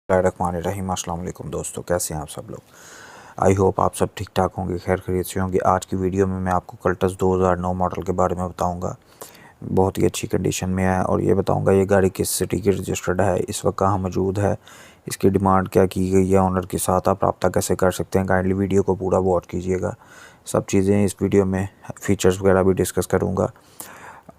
रहीम अस्सलाम वालेकुम दोस्तों, कैसे हैं आप सब लोग। आई होप आप सब ठीक ठाक होंगे, खैर खैरियत से होंगे। आज की वीडियो में मैं आपको कल्टस 2009 मॉडल के बारे में बताऊंगा। बहुत ही अच्छी कंडीशन में है और ये बताऊंगा ये गाड़ी किस सिटी की रजिस्टर्ड है, इस वक्त कहाँ मौजूद है, इसकी डिमांड क्या की गई है, ओनर के साथ आप रब्ता कैसे कर सकते हैं। काइंडली वीडियो को पूरा वॉच कीजिएगा। सब चीज़ें इस वीडियो में, फ़ीचर्स वगैरह भी डिस्कस करूँगा।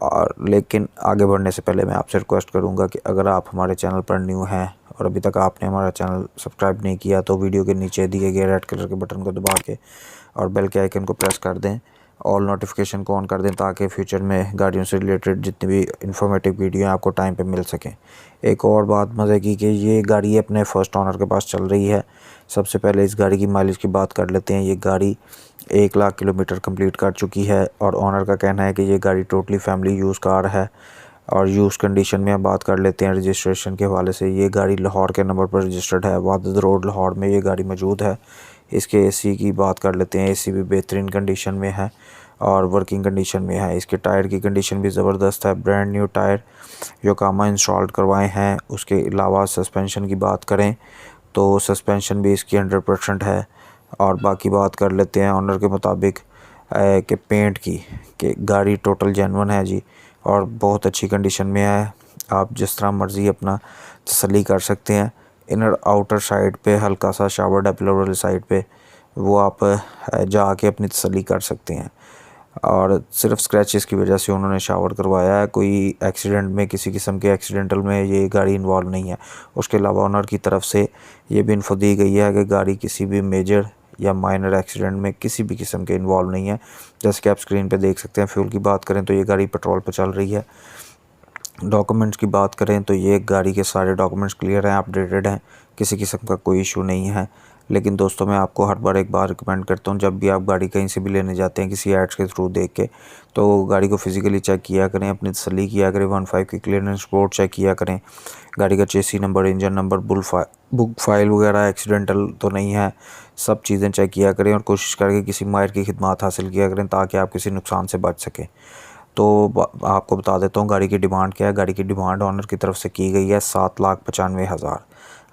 और लेकिन आगे बढ़ने से पहले मैं आपसे रिक्वेस्ट करूंगा कि अगर आप हमारे चैनल पर न्यू हैं और अभी तक आपने हमारा चैनल सब्सक्राइब नहीं किया तो वीडियो के नीचे दिए गए रेड कलर के बटन को दबा के और बेल के आइकन को प्रेस कर दें, ऑल नोटिफिकेशन को ऑन कर दें ताकि फ्यूचर में गाड़ियों से रिलेटेड जितनी भी इंफॉर्मेटिव वीडियो हैं आपको टाइम पे मिल सकें। एक और बात मज़े की कि ये गाड़ी अपने फर्स्ट ओनर के पास चल रही है। सबसे पहले इस गाड़ी की माइलेज की बात कर लेते हैं। ये गाड़ी 1 लाख किलोमीटर कंप्लीट कर चुकी है और ओनर का कहना है कि ये गाड़ी टोटली फैमिली यूज़ कार है। और यूज़ कंडीशन में अब बात कर लेते हैं रजिस्ट्रेशन के हवाले से। ये गाड़ी लाहौर के नंबर पर रजिस्टर्ड है, वादद रोड लाहौर में ये गाड़ी मौजूद है। इसके एसी की बात कर लेते हैं। एसी भी बेहतरीन कंडीशन में है और वर्किंग कंडीशन में है। इसके टायर की कंडीशन भी ज़बरदस्त है, brand new tyre Yokohama install करवाए हैं। उसके अलावा सस्पेंशन की बात करें तो सस्पेंशन भी इसकी 100% है। और बाकी बात कर लेते हैं ओनर के मुताबिक कि पेंट की कि गाड़ी टोटल जेन्युइन है जी और बहुत अच्छी कंडीशन में है। आप जिस तरह मर्ज़ी अपना तसल्ली कर सकते हैं। इनर आउटर साइड पे हल्का सा शावर डेपलर वाली साइड पे वो आप जाके अपनी तसल्ली कर सकते हैं। और सिर्फ स्क्रैचेस की वजह से उन्होंने शावर करवाया है, कोई एक्सीडेंट में किसी किस्म के एक्सीडेंटल में ये गाड़ी इन्वॉल्व नहीं है। उसके अलावा ओनर की तरफ से ये भी इन्फो दी गई है कि गाड़ी किसी भी मेजर या माइनर एक्सीडेंट में किसी भी किस्म के इन्वॉल्व नहीं है। जैसे कि आप स्क्रीन पे देख सकते हैं। फ्यूल की बात करें तो ये गाड़ी पेट्रोल पर चल रही है। डॉक्यूमेंट्स की बात करें तो ये गाड़ी के सारे डॉक्यूमेंट्स क्लियर हैं, अपडेटेड हैं, किसी किस्म का कोई इशू नहीं है। लेकिन दोस्तों मैं आपको हर बार एक बार रिकमेंड करता हूँ, जब भी आप गाड़ी कहीं से भी लेने जाते हैं किसी एड्स के थ्रू देख के, तो गाड़ी को फिज़िकली चेक किया करें, अपनी तसल्ली किया करें। 15 की क्लियरेंस रिपोर्ट चेक किया करें, गाड़ी का चेसी number, engine number, book file वगैरह एक्सीडेंटल तो नहीं है, सब चीज़ें चेक किया करें और कोशिश करके किसी माहिर की खिदमत हासिल किया करें ताकि आप किसी नुकसान से बच सकें। तो आपको बता देता हूँ गाड़ी की डिमांड क्या है। गाड़ी की डिमांड ऑनर की तरफ से की गई है 7,95,000।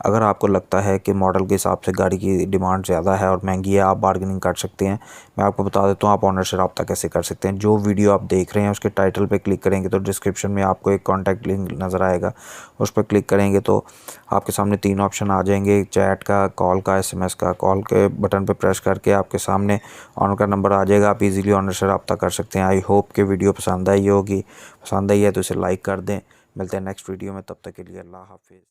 अगर आपको लगता है कि मॉडल के हिसाब से गाड़ी की डिमांड ज़्यादा है और महंगी है, आप बार्गेनिंग कर सकते हैं। मैं आपको बता देता हूँ आप ऑनर से रब्ता कैसे कर सकते हैं। जो वीडियो आप देख रहे हैं उसके टाइटल पे क्लिक करेंगे तो डिस्क्रिप्शन में आपको एक कॉन्टैक्ट लिंक नज़र आएगा, उस पर क्लिक करेंगे तो आपके सामने 3 ऑप्शन आ जाएंगे, चैट का, कॉल का, SMS का। कॉल के बटन पर प्रेस करके आपके सामने ऑनर का नंबर आ जाएगा, आप इजीली ऑनर से रब्ता कर सकते हैं। आई होप कि वीडियो पसंद आई होगी। पसंद आई है तो इसे लाइक कर दें। मिलते हैं नेक्स्ट वीडियो में, तब तक के लिए अल्लाह हाफिज़।